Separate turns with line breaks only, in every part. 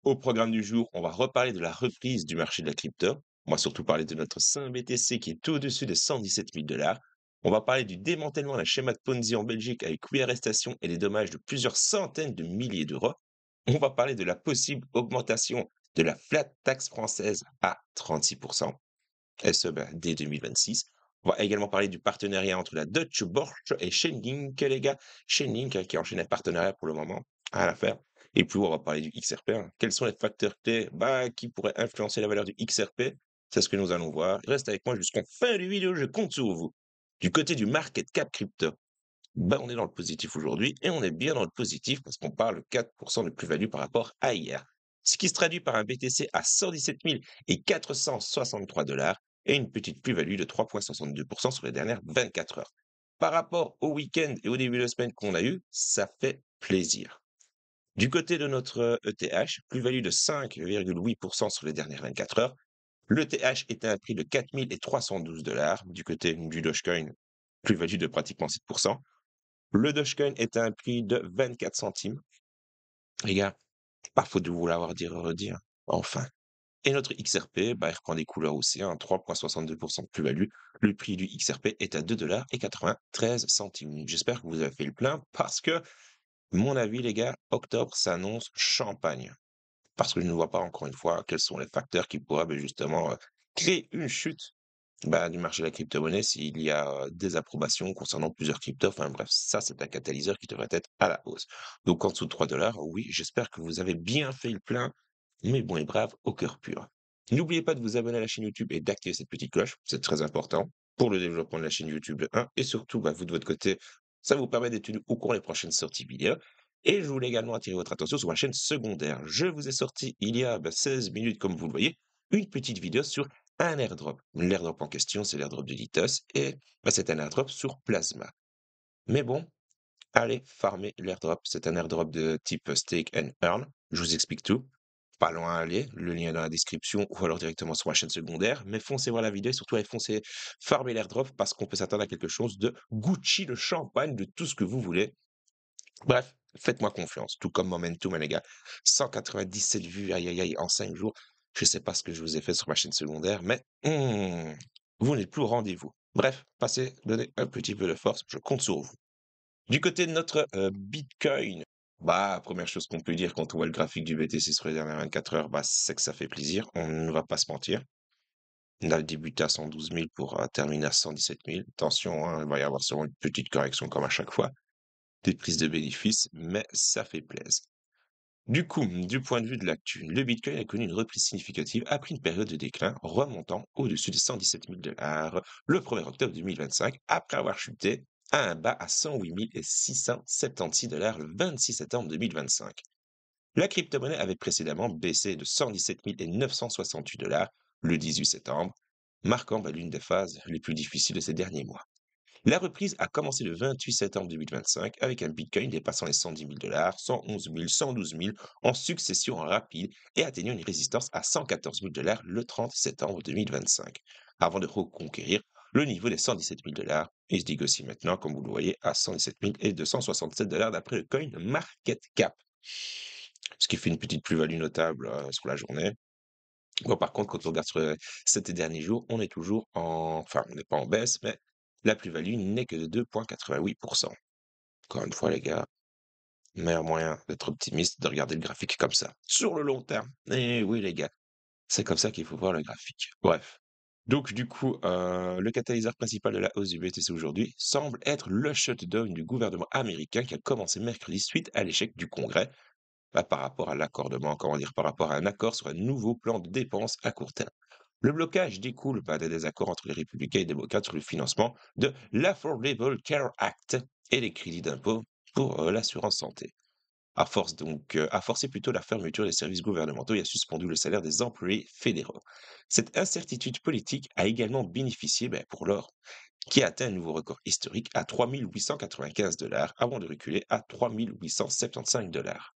Au programme du jour, on va reparler de la reprise du marché de la crypto. On va surtout parler de notre Saint BTC qui est au-dessus de 117 000 dollars. On va parler du démantèlement d'un schéma de Ponzi en Belgique avec 8 arrestations et des dommages de plusieurs centaines de milliers d'euros. On va parler de la possible augmentation de la flat tax française à 36%, et ce, dès 2026. On va également parler du partenariat entre la Deutsche Börse et Chainlink, les gars. Chainlink, qui enchaîne un partenariat pour le moment, rien à faire. Et puis, on va parler du XRP, hein. Quels sont les facteurs clés qui pourraient influencer la valeur du XRP? C'est ce que nous allons voir. Reste avec moi jusqu'en fin de vidéo, je compte sur vous. Du côté du market cap crypto, on est dans le positif aujourd'hui et on est bien dans le positif parce qu'on parle de 4% de plus-value par rapport à hier. Ce qui se traduit par un BTC à 117 463 dollars et une petite plus-value de 3,62% sur les dernières 24 heures. Par rapport au week-end et au début de semaine qu'on a eu, ça fait plaisir. Du côté de notre ETH, plus-value de 5,8% sur les dernières 24 heures. L'ETH était à un prix de 4 312 dollars. Du côté du Dogecoin, plus-value de pratiquement 7%. Le Dogecoin est à un prix de 24 centimes. Les gars, pas faute de vous l'avoir dit et redire. Enfin. Et notre XRP, il reprend des couleurs aussi, hein, 3,62% de plus-value. Le prix du XRP est à 2,93 $. J'espère que vous avez fait le plein parce que, mon avis, les gars, octobre s'annonce champagne. Parce que je ne vois pas encore une fois quels sont les facteurs qui pourraient justement créer une chute du marché de la crypto-monnaie s'il y a des approbations concernant plusieurs cryptos. Enfin bref, ça, c'est un catalyseur qui devrait être à la hausse. Donc en dessous de 3 dollars, oui, j'espère que vous avez bien fait le plein, mais bon et brave, au cœur pur. N'oubliez pas de vous abonner à la chaîne YouTube et d'activer cette petite cloche, c'est très important pour le développement de la chaîne YouTube de 1, et surtout, vous de votre côté, ça vous permet d'être tenu au courant des prochaines sorties vidéo. Et je voulais également attirer votre attention sur ma chaîne secondaire. Je vous ai sorti il y a 16 minutes, comme vous le voyez, une petite vidéo sur un airdrop. L'airdrop en question, c'est l'airdrop de Litos et c'est un airdrop sur Plasma. Mais bon, allez farmer l'airdrop. C'est un airdrop de type stake and earn. Je vous explique tout. Pas loin à aller, le lien est dans la description ou alors directement sur ma chaîne secondaire. Mais foncez voir la vidéo et surtout allez foncer farmer l'airdrop parce qu'on peut s'attendre à quelque chose de Gucci, de champagne, de tout ce que vous voulez. Bref, faites-moi confiance, tout comme Momentum, les gars. 197 vues, aïe aïe aïe, en 5 jours. Je sais pas ce que je vous ai fait sur ma chaîne secondaire, mais vous n'êtes plus au rendez-vous. Bref, passez, donnez un petit peu de force, je compte sur vous. Du côté de notre Bitcoin, première chose qu'on peut dire quand on voit le graphique du BTC sur les dernières 24 heures, c'est que ça fait plaisir, on ne va pas se mentir. On a débuté à 112 000 pour terminer à 117 000. Attention, hein, il va y avoir sûrement une petite correction comme à chaque fois des prises de bénéfices, mais ça fait plaisir. Du coup, du point de vue de l'actu, le Bitcoin a connu une reprise significative après une période de déclin remontant au-dessus des 117 000 dollars le 1er octobre 2025, après avoir chuté à un bas à 108 676 dollars le 26 septembre 2025. La crypto-monnaie avait précédemment baissé de 117 968 dollars le 18 septembre, marquant l'une des phases les plus difficiles de ces derniers mois. La reprise a commencé le 28 septembre 2025 avec un Bitcoin dépassant les 110 000 dollars, 111 000, 112 000 en succession rapide et atteignant une résistance à 114 000 dollars le 30 septembre 2025, avant de reconquérir le niveau des 117 000 dollars et se négocie maintenant, comme vous le voyez, à 117 267 dollars d'après le coin Market Cap, ce qui fait une petite plus-value notable sur la journée. Bon, par contre, quand on regarde sur ces derniers jours, on est toujours enfin, on n'est pas en baisse, mais la plus-value n'est que de 2,88%. Encore une fois, les gars, meilleur moyen d'être optimiste, de regarder le graphique comme ça, sur le long terme. Et oui, les gars, c'est comme ça qu'il faut voir le graphique. Bref. Donc, du coup, le catalyseur principal de la hausse du BTC aujourd'hui semble être le shutdown du gouvernement américain qui a commencé mercredi suite à l'échec du Congrès par rapport à l'accordement, comment dire, par rapport à un accord sur un nouveau plan de dépenses à court terme. Le blocage découle des désaccords entre les républicains et les démocrates sur le financement de l'Affordable Care Act et les crédits d'impôt pour l'assurance santé. A forcé plutôt la fermeture des services gouvernementaux et a suspendu le salaire des employés fédéraux. Cette incertitude politique a également bénéficié pour l'or, qui a atteint un nouveau record historique à 3 895 dollars avant de reculer à 3 875 dollars.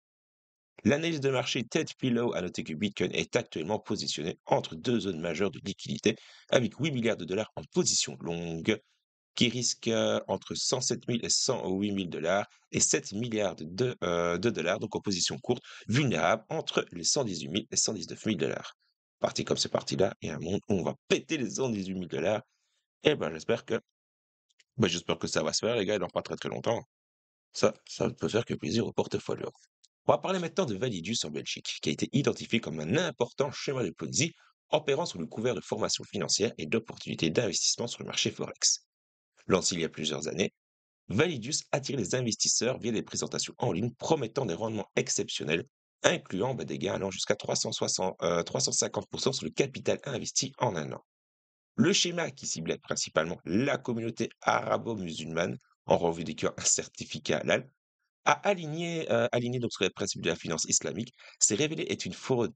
L'analyse de marché Ted Pillow a noté que Bitcoin est actuellement positionné entre deux zones majeures de liquidité, avec 8 milliards de dollars en position longue qui risque, entre 107 000 et 108 000 $ et 7 milliards de dollars, donc en position courte, vulnérable entre les 118 000 et 119 000 $. Parti comme c'est parti là, il y a un monde où on va péter les 118 000 $ et ben, j'espère que ça va se faire les gars, dans pas très, très longtemps. Ça ne peut faire que plaisir au portefeuille. On va parler maintenant de Validus en Belgique, qui a été identifié comme un important schéma de Ponzi opérant sous le couvert de formation financière et d'opportunités d'investissement sur le marché Forex. Lancé il y a plusieurs années, Validus attire les investisseurs via des présentations en ligne promettant des rendements exceptionnels, incluant des gains allant jusqu'à 350% sur le capital investi en un an. Le schéma, qui ciblait principalement la communauté arabo-musulmane, en revue des cœurs un certificat halal, a aligné donc sur les principes de la finance islamique, s'est révélé être une fraude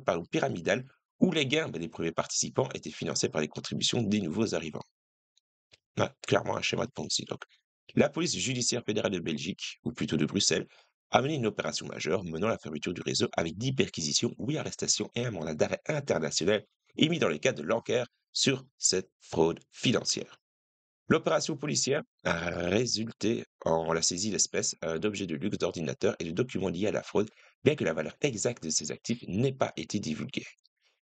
pardon, pyramidale où les gains des premiers participants étaient financés par les contributions des nouveaux arrivants. Ouais, clairement un schéma de Ponzi, donc. La police judiciaire fédérale de Belgique, ou plutôt de Bruxelles, a mené une opération majeure menant à la fermeture du réseau avec 10 perquisitions, 8 arrestations et un mandat d'arrêt international émis dans le cadre de l'enquête sur cette fraude financière. L'opération policière a résulté en la saisie d'espèces, d'objets de luxe, d'ordinateurs et de documents liés à la fraude, bien que la valeur exacte de ces actifs n'ait pas été divulguée.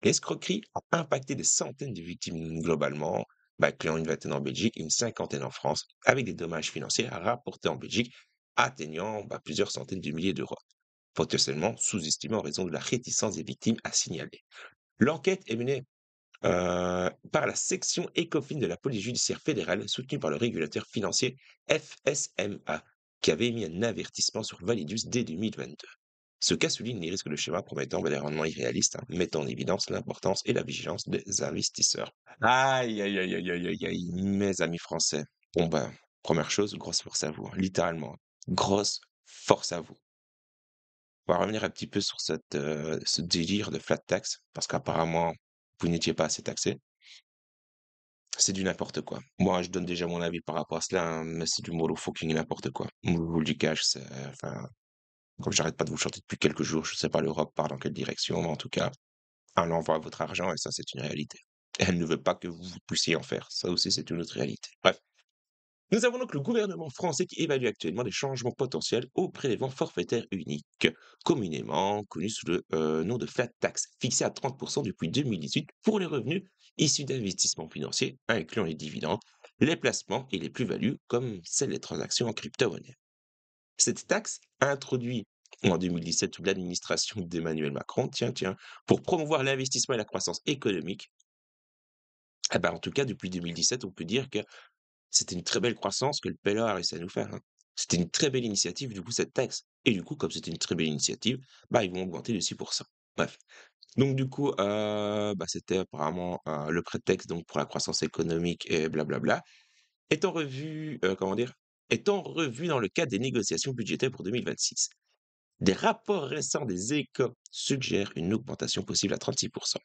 L'escroquerie a impacté des centaines de victimes globalement, incluant une vingtaine en Belgique et une cinquantaine en France, avec des dommages financiers rapportés en Belgique atteignant plusieurs centaines de milliers d'euros, potentiellement sous-estimés en raison de la réticence des victimes à signaler. L'enquête est menée par la section ECOFIN de la police judiciaire fédérale, soutenue par le régulateur financier FSMA, qui avait émis un avertissement sur Validus dès 2022. Ce cas souligne les risques de schémas promettant des rendements irréalistes, mettant en évidence l'importance et la vigilance des investisseurs. Aïe, aïe, aïe, aïe, aïe, aïe, aïe, mes amis français. Bon première chose, grosse force à vous, littéralement. Grosse force à vous. On va revenir un petit peu sur ce délire de flat tax, parce qu'apparemment, vous n'étiez pas assez taxé. C'est du n'importe quoi. Moi, je donne déjà mon avis par rapport à cela, mais c'est du mollo fucking n'importe quoi. Je vous le dis cash, enfin, comme j'arrête pas de vous chanter depuis quelques jours, je sais pas l'Europe part dans quelle direction, mais en tout cas, elle envoie votre argent et ça, c'est une réalité. Elle ne veut pas que vous vous puissiez en faire. Ça aussi, c'est une autre réalité. Bref. Nous avons donc le gouvernement français qui évalue actuellement des changements potentiels au prélèvement forfaitaire unique, communément connu sous le nom de flat tax, fixé à 30% depuis 2018 pour les revenus issus d'investissements financiers, incluant les dividendes, les placements et les plus-values, comme celles des transactions en crypto-monnaie. Cette taxe, introduite en 2017 sous l'administration d'Emmanuel Macron, tiens, pour promouvoir l'investissement et la croissance économique, en tout cas, depuis 2017, on peut dire que c'était une très belle croissance que le PLA a réussi à nous faire, hein. C'était une très belle initiative, du coup, cette taxe. Et du coup, comme c'était une très belle initiative, ils vont augmenter de 6%. Bref. Donc du coup, c'était apparemment, le prétexte donc pour la croissance économique et blablabla. Étant revu, comment dire? Étant revu dans le cadre des négociations budgétaires pour 2026. Des rapports récents des Échos suggèrent une augmentation possible à 36%.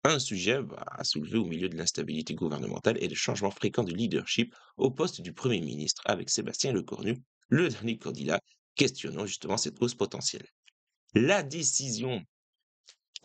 Un sujet à soulever au milieu de l'instabilité gouvernementale et de changements fréquents de leadership au poste du Premier ministre avec Sébastien Lecornu, le dernier candidat, questionnant justement cette hausse potentielle. La décision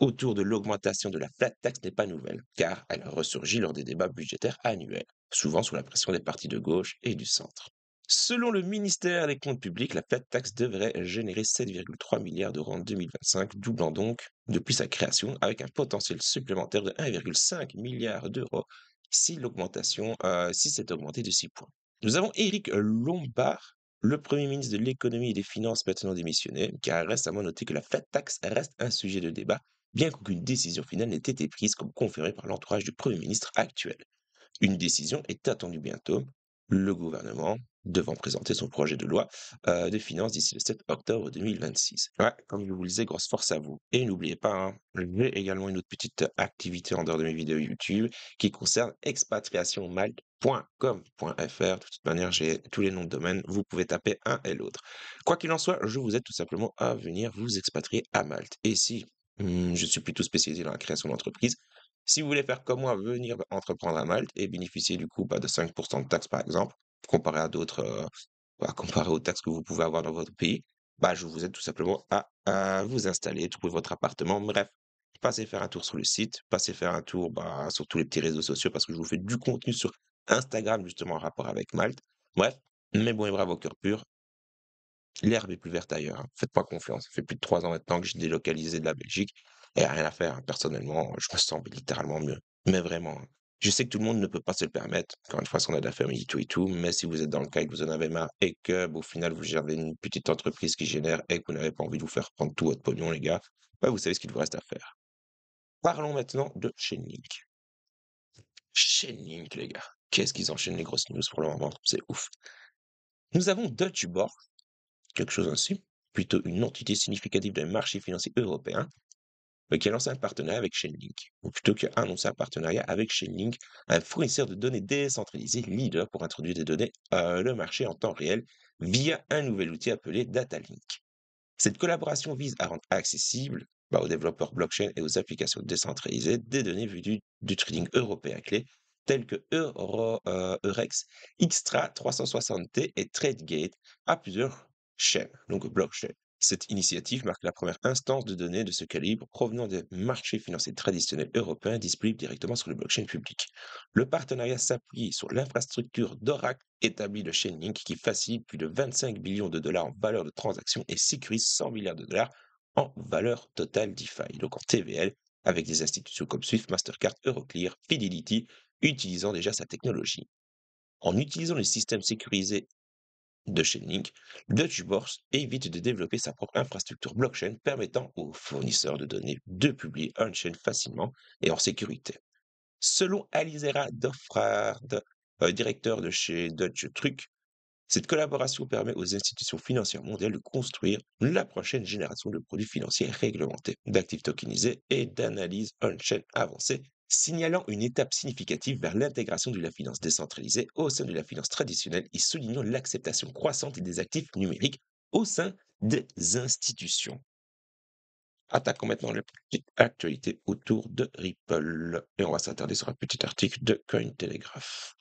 autour de l'augmentation de la flat tax n'est pas nouvelle, car elle a ressurgi lors des débats budgétaires annuels, souvent sous la pression des partis de gauche et du centre. Selon le ministère des Comptes publics, la flat tax devrait générer 7,3 milliards d'euros en 2025, doublant donc depuis sa création, avec un potentiel supplémentaire de 1,5 milliard d'euros si c'est augmenté de 6 points. Nous avons Éric Lombard, le Premier ministre de l'économie et des finances maintenant démissionné, qui a récemment noté que la flat tax reste un sujet de débat, bien qu'aucune décision finale n'ait été prise comme confirmé par l'entourage du Premier ministre actuel. Une décision est attendue bientôt, le gouvernement devant présenter son projet de loi de finances d'ici le 7 octobre 2026. Ouais, comme je vous le disais, grosse force à vous. Et n'oubliez pas, j'ai également une autre petite activité en dehors de mes vidéos YouTube qui concerne expatriationmalte.com.fr. De toute manière, j'ai tous les noms de domaine, vous pouvez taper un et l'autre. Quoi qu'il en soit, je vous aide tout simplement à venir vous expatrier à Malte. Et si je suis plutôt spécialisé dans la création d'entreprises, si vous voulez faire comme moi, venir entreprendre à Malte et bénéficier du coup de 5% de taxes par exemple, comparé à d'autres, comparé aux taxes que vous pouvez avoir dans votre pays, je vous aide tout simplement à vous installer, trouver votre appartement. Bref, passez faire un tour sur le site, passez faire un tour sur tous les petits réseaux sociaux parce que je vous fais du contenu sur Instagram justement en rapport avec Malte. Bref, mais bon et brave au cœur pur, l'herbe est plus verte ailleurs, hein. Faites-moi confiance. Ça fait plus de 3 ans maintenant que j'ai délocalisé de la Belgique et rien à faire, hein. Personnellement, je me sens littéralement mieux. Mais vraiment, hein. Je sais que tout le monde ne peut pas se le permettre, encore une fois, parce qu'on a de la famille, tout et tout, mais si vous êtes dans le cas et que vous en avez marre et que, bah, au final, vous gérez une petite entreprise qui génère et que vous n'avez pas envie de vous faire prendre tout votre pognon, les gars, bah, vous savez ce qu'il vous reste à faire. Parlons maintenant de Chainlink. Chainlink, les gars. Qu'est-ce qu'ils enchaînent les grosses news pour le moment, c'est ouf. Nous avons Deutsche Börse, quelque chose ainsi, plutôt une entité significative d'un marché financier européen, qui a lancé un partenariat avec Chainlink, ou plutôt qui a annoncé un partenariat avec Chainlink, un fournisseur de données décentralisé leader pour introduire des données le marché en temps réel via un nouvel outil appelé Datalink. Cette collaboration vise à rendre accessible aux développeurs blockchain et aux applications décentralisées des données vues du trading européen clé tels que Eurex, Xtra 360T et TradeGate à plusieurs chaînes, donc blockchain. Cette initiative marque la première instance de données de ce calibre provenant des marchés financiers traditionnels européens disponibles directement sur le blockchain public. Le partenariat s'appuie sur l'infrastructure d'Oracle établie de Chainlink qui facilite plus de 25 billions de dollars en valeur de transaction et sécurise 100 milliards de dollars en valeur totale DeFi, donc en TVL, avec des institutions comme Swift, Mastercard, Euroclear, Fidelity, utilisant déjà sa technologie. En utilisant le système sécurisé de Chainlink, Deutsche Börse évite de développer sa propre infrastructure blockchain permettant aux fournisseurs de données de publier on-chain facilement et en sécurité. Selon Alizera Dofrard, directeur de chez Deutsche Truck, cette collaboration permet aux institutions financières mondiales de construire la prochaine génération de produits financiers réglementés, d'actifs tokenisés et d'analyse on-chain avancée, signalant une étape significative vers l'intégration de la finance décentralisée au sein de la finance traditionnelle et soulignant l'acceptation croissante des actifs numériques au sein des institutions. Attaquons maintenant la petite actualité autour de Ripple. Et on va s'attarder sur un petit article de Cointelegraph.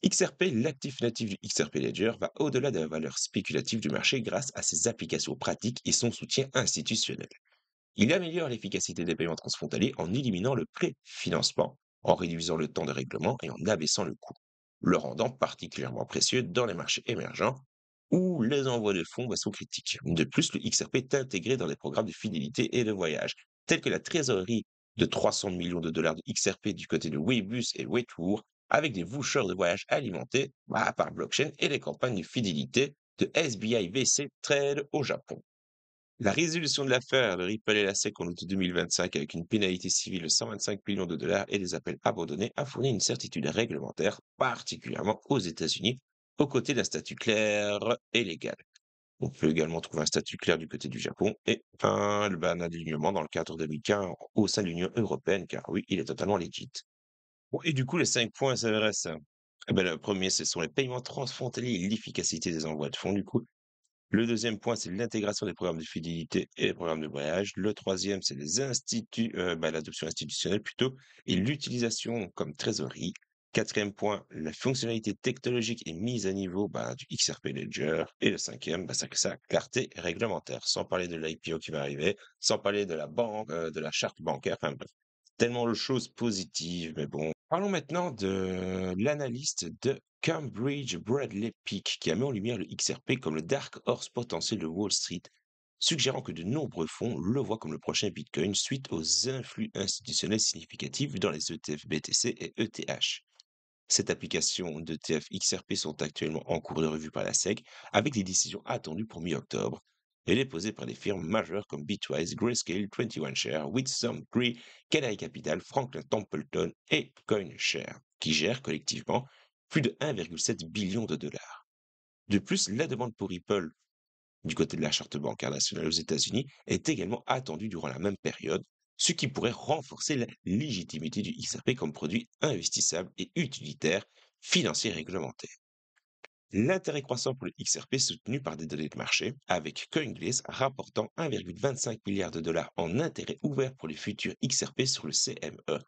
XRP, l'actif natif du XRP Ledger, va au-delà de la valeur spéculative du marché grâce à ses applications pratiques et son soutien institutionnel. Il améliore l'efficacité des paiements transfrontaliers en éliminant le préfinancement, en réduisant le temps de règlement et en abaissant le coût, le rendant particulièrement précieux dans les marchés émergents où les envois de fonds sont critiques. De plus, le XRP est intégré dans des programmes de fidélité et de voyage, tels que la trésorerie de 300 millions de dollars de XRP du côté de Weebus et Waytour, avec des vouchers de voyage alimentés par blockchain et les campagnes de fidélité de SBI VC Trade au Japon. La résolution de l'affaire de Ripple et la SEC en août 2025 avec une pénalité civile de 125 millions de dollars et des appels abandonnés a fourni une certitude réglementaire, particulièrement aux États-Unis, aux côtés d'un statut clair et légal. On peut également trouver un statut clair du côté du Japon et un alignement dans le cadre de MiCA au sein de l'Union européenne, car oui, il est totalement legit. Bon, et du coup, les 5 points s'adressent. Le premier, ce sont les paiements transfrontaliers et l'efficacité des envois de fonds, du coup. Le deuxième point, c'est l'intégration des programmes de fidélité et des programmes de voyage. Le troisième, c'est les l'adoption institutionnelle plutôt, et l'utilisation comme trésorerie. Quatrième point, la fonctionnalité technologique et mise à niveau du XRP Ledger. Et le cinquième, c'est que sa clarté réglementaire, sans parler de l'IPO qui va arriver, sans parler de la banque, de la charte bancaire, enfin bref, tellement de choses positives, mais bon. Parlons maintenant de l'analyste de Cambridge Bradley Peak, qui a mis en lumière le XRP comme le dark horse potentiel de Wall Street, suggérant que de nombreux fonds le voient comme le prochain Bitcoin suite aux influx institutionnels significatifs dans les ETF BTC et ETH. Cette application d'ETF XRP sont actuellement en cours de revue par la SEC, avec des décisions attendues pour mi-octobre. Elle est posée par des firmes majeures comme Bitwise, Grayscale, 21Share, Witsum, Cree, Canary Capital, Franklin Templeton et CoinShare, qui gèrent collectivement plus de 1,7 billion de dollars. De plus, la demande pour Ripple du côté de la charte bancaire nationale aux États-Unis est également attendue durant la même période, ce qui pourrait renforcer la légitimité du XRP comme produit investissable et utilitaire financier réglementé. L'intérêt croissant pour le XRP est soutenu par des données de marché, avec CoinGlaze rapportant 1,25 milliard de dollars en intérêt ouvert pour les futurs XRP sur le CME,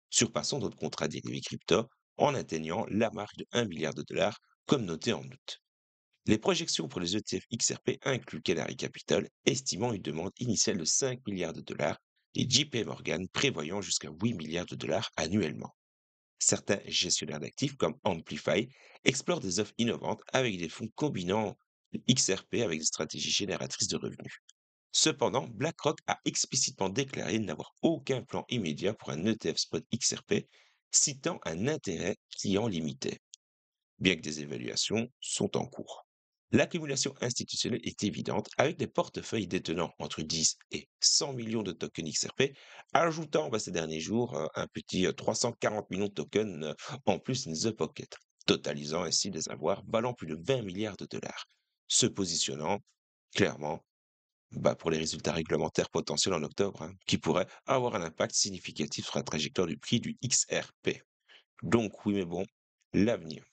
surpassant d'autres contrats dérivés crypto en atteignant la marque de 1 milliard de dollars, comme noté en août. Les projections pour les ETF XRP incluent Canary Capital, estimant une demande initiale de 5 milliards de dollars, et JP Morgan prévoyant jusqu'à 8 milliards de dollars annuellement. Certains gestionnaires d'actifs comme Amplify explorent des offres innovantes avec des fonds combinant XRP avec des stratégies génératrices de revenus. Cependant, BlackRock a explicitement déclaré n'avoir aucun plan immédiat pour un ETF spot XRP, citant un intérêt client limité, bien que des évaluations sont en cours. L'accumulation institutionnelle est évidente avec des portefeuilles détenant entre 10 et 100 millions de tokens XRP, ajoutant ces derniers jours un petit 340 millions de tokens en plus in the pocket, totalisant ainsi des avoirs valant plus de 20 milliards de dollars, se positionnant clairement pour les résultats réglementaires potentiels en octobre, hein, qui pourraient avoir un impact significatif sur la trajectoire du prix du XRP. Donc oui, mais bon, l'avenir.